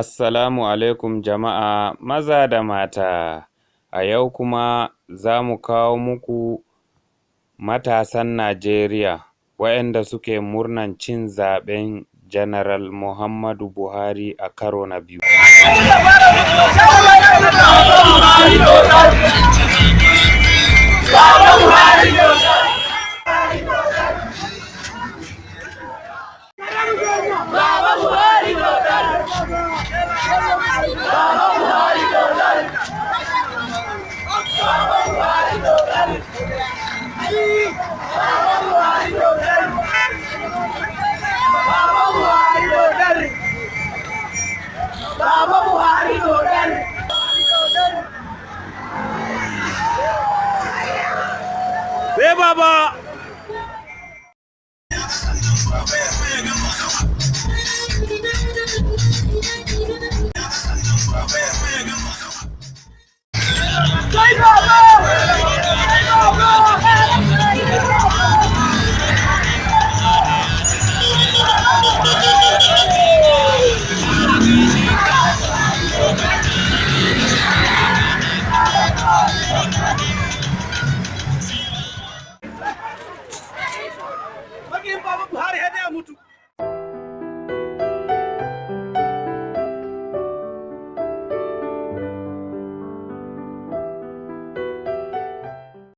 Assalamu alaikum jama'a maza da mata. A yau kuma za mu kawo muku matasan Najeriya waɗanda suke murnan cin zaɓen General Muhammadu Buhari a karo na biyu. Sai baba